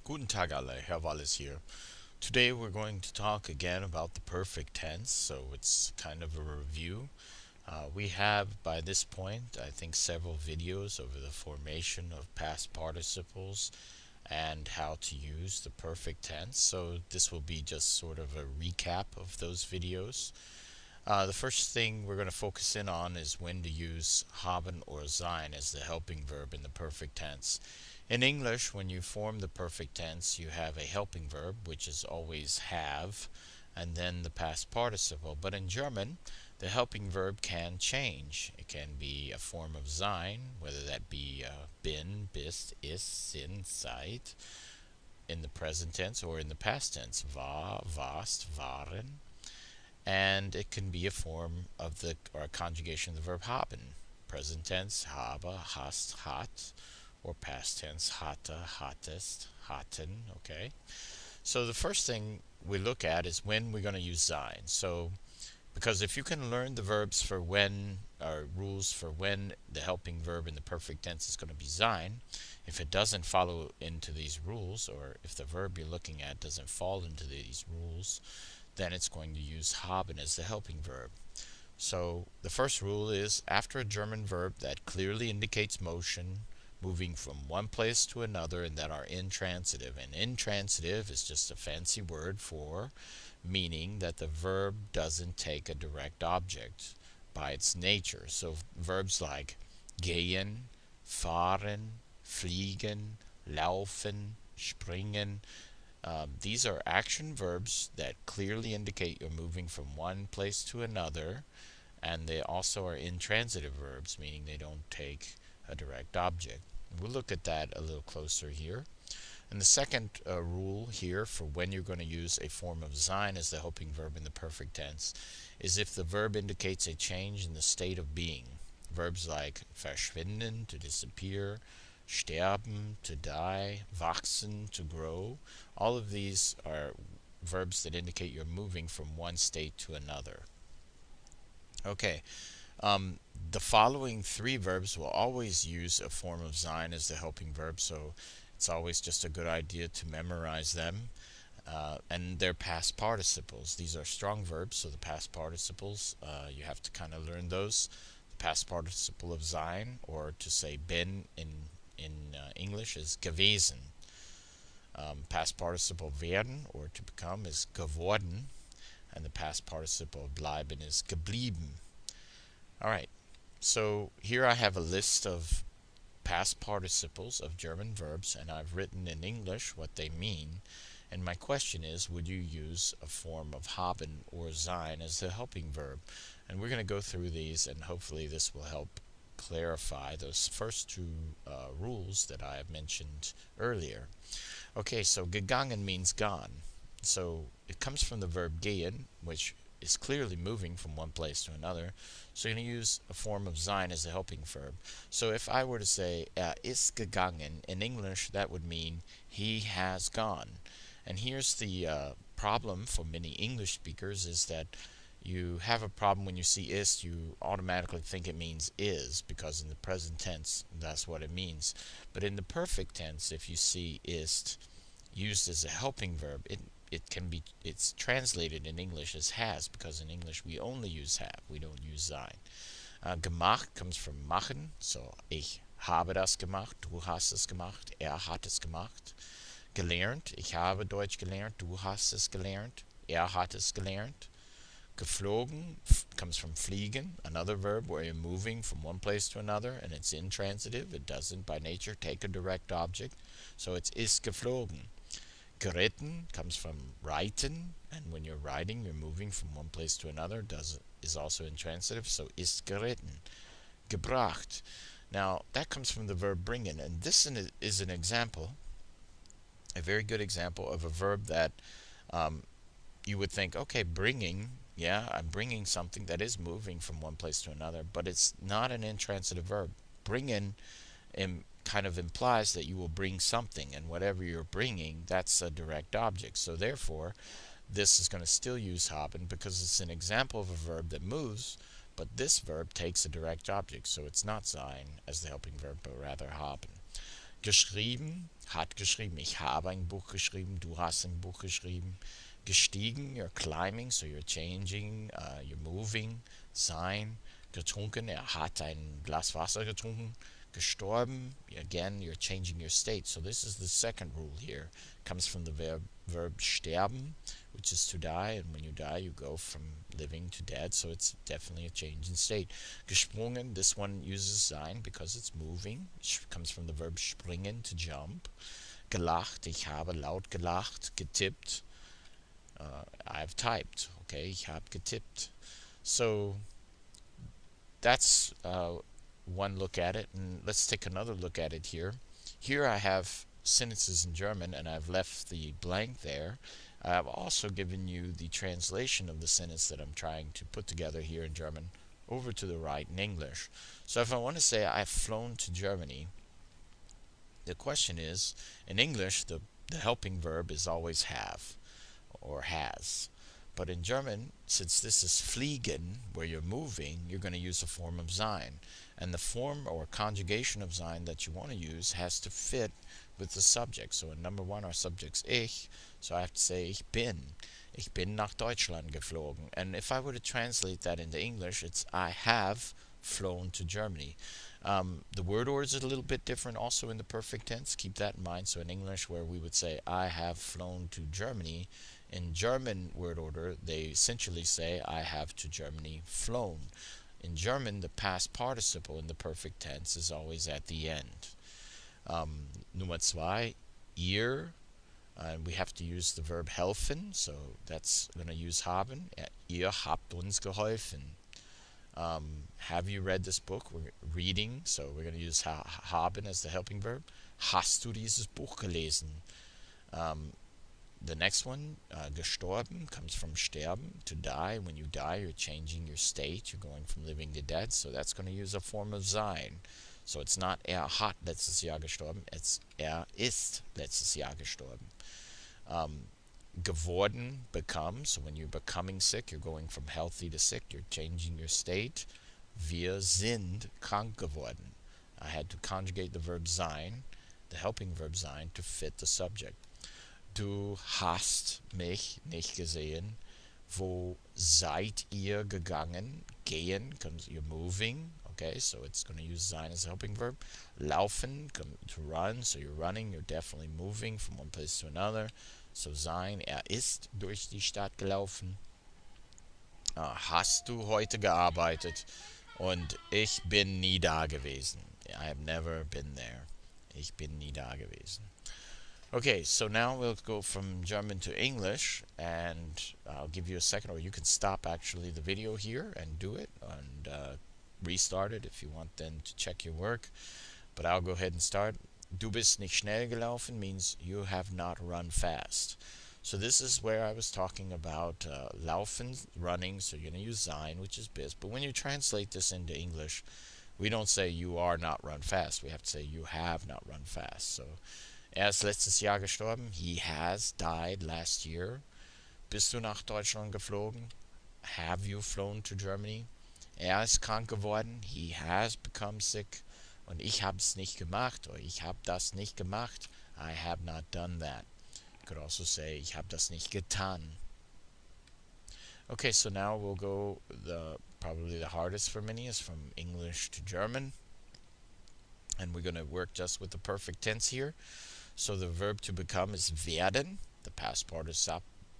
Guten Tag alle, Herr Wallis here. Today we're going to talk again about the perfect tense, so it's kind of a review. We have, by this point, I think several videos over the formation of past participles and how to use the perfect tense, so this will be just sort of a recap of those videos. The first thing we're going to focus in on is when to use haben or sein as the helping verb in the perfect tense. In English, when you form the perfect tense, you have a helping verb, which is always have, and then the past participle. But in German, the helping verb can change. It can be a form of sein, whether that be bin, bist, ist, sind, seid, in the present tense, or in the past tense, war, warst, waren. And it can be a form of the or a conjugation of the verb haben. Present tense, habe, hast, hat, or past tense, hatte, hattest, hatten. Okay. So the first thing we look at is when we're going to use sein. So because if you can learn the verbs for when, or rules for when the helping verb in the perfect tense is going to be sein, if it doesn't follow into these rules, or if the verb you're looking at doesn't fall into these rules, then it's going to use haben as the helping verb. So the first rule is after a German verb that clearly indicates motion, moving from one place to another, and that are intransitive. And intransitive is just a fancy word for meaning that the verb doesn't take a direct object by its nature. So verbs like gehen, fahren, fliegen, laufen, springen, these are action verbs that clearly indicate you're moving from one place to another, and they also are intransitive verbs, meaning they don't take a direct object. We'll look at that a little closer here. And the second rule here for when you're going to use a form of sein as the helping verb in the perfect tense is if the verb indicates a change in the state of being. Verbs like verschwinden, to disappear, sterben, to die, wachsen, to grow. All of these are verbs that indicate you're moving from one state to another. Okay, the following three verbs will always use a form of sein as the helping verb, so it's always just a good idea to memorize them. And they're past participles. These are strong verbs, so the past participles, you have to kind of learn those. The past participle of sein, or to say bin in English, is gewesen. Past participle werden, or to become, is geworden. And the past participle of bleiben is geblieben. Alright, so here I have a list of past participles of German verbs, and I've written in English what they mean. And my question is, would you use a form of haben or sein as the helping verb? And we're going to go through these, and hopefully this will help clarify those first two rules that I have mentioned earlier. Okay, so gegangen means gone. So it comes from the verb gehen, which is clearly moving from one place to another. So you're going to use a form of sein as a helping verb. So if I were to say ist gegangen, in English that would mean he has gone. And here's the problem for many English speakers is that you have a problem when you see ist, you automatically think it means is, because in the present tense that's what it means. But in the perfect tense, if you see ist used as a helping verb, it's translated in English as has, because in English we only use have, we don't use sein. Gemacht comes from machen, so ich habe das gemacht, du hast es gemacht, hat es gemacht. Gelernt, ich habe Deutsch gelernt, du hast es gelernt, hat es gelernt. Geflogen comes from fliegen, another verb where you're moving from one place to another, and it's intransitive. It doesn't by nature take a direct object, so it's ist geflogen. Geritten comes from reiten, and when you're riding, you're moving from one place to another, is also intransitive, so ist geritten. Gebracht. Now, that comes from the verb bringen, and this is an example, a very good example of a verb that you would think, okay, bringing, yeah, I'm bringing something that is moving from one place to another, but it's not an intransitive verb. Bringen kind of implies that you will bring something, and whatever you're bringing, that's a direct object. So therefore, this is going to still use haben because it's an example of a verb that moves, but this verb takes a direct object, so it's not sein as the helping verb, but rather haben. geschrieben, hat geschrieben. Ich habe ein Buch geschrieben, du hast ein Buch geschrieben. Gestiegen, you're climbing, so you're changing, you're moving. Sein, getrunken, hat ein Glas Wasser getrunken. Gestorben, again, you're changing your state. So this is the second rule here. Comes from the verb sterben, which is to die, and when you die, you go from living to dead, so it's definitely a change in state. Gesprungen, this one uses sein because it's moving. Comes from the verb springen, to jump. Gelacht, ich habe laut gelacht. Getippt, I've typed. Okay, ich habe getippt. So that's one look at it, and let's take another look at it here. Here I have sentences in German, and I've left the blank there. I've also given you the translation of the sentence that I'm trying to put together here in German over to the right in English. So if I want to say I've flown to Germany, the question is, in English, the helping verb is always have or has. But in German, since this is fliegen, where you're moving, you're going to use a form of sein. And the form or conjugation of sein that you want to use has to fit with the subject. So in number one, our subject's ich, so I have to say ich bin. Ich bin nach Deutschland geflogen. And if I were to translate that into English, it's I have flown to Germany. The word order is a little bit different also in the perfect tense. Keep that in mind. So in English, where we would say I have flown to Germany, in German word order, they essentially say I have to Germany flown. In German, the past participle in the perfect tense is always at the end. Nummer zwei, ihr. We have to use the verb helfen, so that's going to use haben. Ihr habt uns geholfen. Have you read this book? We're reading, so we're going to use haben as the helping verb. Hast du dieses Buch gelesen? The next one, gestorben, comes from sterben, to die. When you die, you're changing your state. You're going from living to dead, so that's going to use a form of sein. So it's not hat letztes Jahr gestorben, it's ist letztes Jahr gestorben. Geworden, become, so when you're becoming sick, you're going from healthy to sick, you're changing your state. Wir sind krank geworden. I had to conjugate the verb sein, the helping verb sein, to fit the subject. Du hast mich nicht gesehen. Wo seid ihr gegangen? Gehen comes, you're moving. Okay, so it's going to use sein as a helping verb. Laufen, to run, so you're running, you're definitely moving from one place to another. So sein, ist durch die Stadt gelaufen. Hast du heute gearbeitet? Und ich bin nie da gewesen. I have never been there. Ich bin nie da gewesen. Okay, so now we'll go from German to English, and I'll give you a second, or you can stop actually the video here and do it, and restart it if you want then to check your work. But I'll go ahead and start. Du bist nicht schnell gelaufen means you have not run fast. So this is where I was talking about laufen, running, so you're going to use sein, which is bist. But when you translate this into English, we don't say you are not run fast. We have to say you have not run fast. So ist letztes Jahr gestorben. He has died last year. Bist du nach Deutschland geflogen? Have you flown to Germany? Ist krank geworden. He has become sick. Und ich hab's nicht gemacht, or ich hab das nicht gemacht. I have not done that. You could also say, ich hab das nicht getan. Okay, so now we'll go, probably the hardest for many is from English to German. And we're going to work just with the perfect tense here. So the verb to become is werden. The past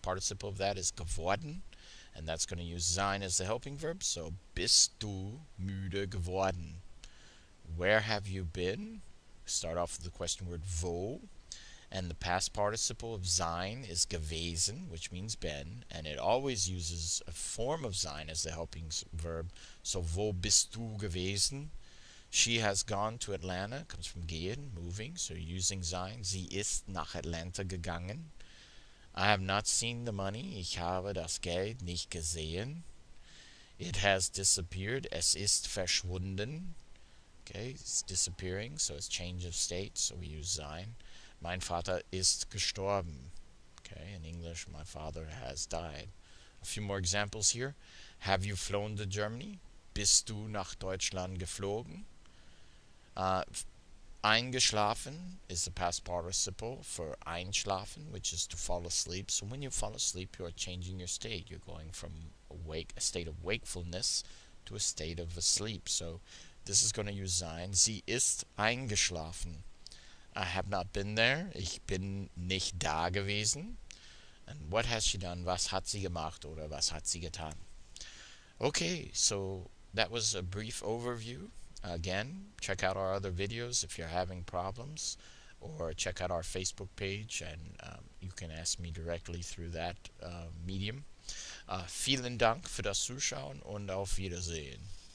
participle of that is geworden. And that's going to use sein as the helping verb. So bist du müde geworden? Where have you been? Start off with the question word wo. And the past participle of sein is gewesen, which means been. And it always uses a form of sein as the helping verb. So wo bist du gewesen? She has gone to Atlanta, comes from gehen, moving, so using sein. Sie ist nach Atlanta gegangen. I have not seen the money. Ich habe das Geld nicht gesehen. It has disappeared. Es ist verschwunden. Okay, it's disappearing, so it's change of state, so we use sein. Mein Vater ist gestorben. Okay, in English, my father has died. A few more examples here. Have you flown to Germany? Bist du nach Deutschland geflogen? Eingeschlafen is the past participle for einschlafen, which is to fall asleep. So when you fall asleep, you are changing your state. You're going from a state of wakefulness to a state of asleep. So this is going to use sein. Sie ist eingeschlafen. I have not been there. Ich bin nicht da gewesen. And what has she done? Was hat sie gemacht oder was hat sie getan? Okay, so that was a brief overview. Again, check out our other videos if you're having problems, or check out our Facebook page, and you can ask me directly through that medium. Vielen Dank für das Zuschauen und auf Wiedersehen.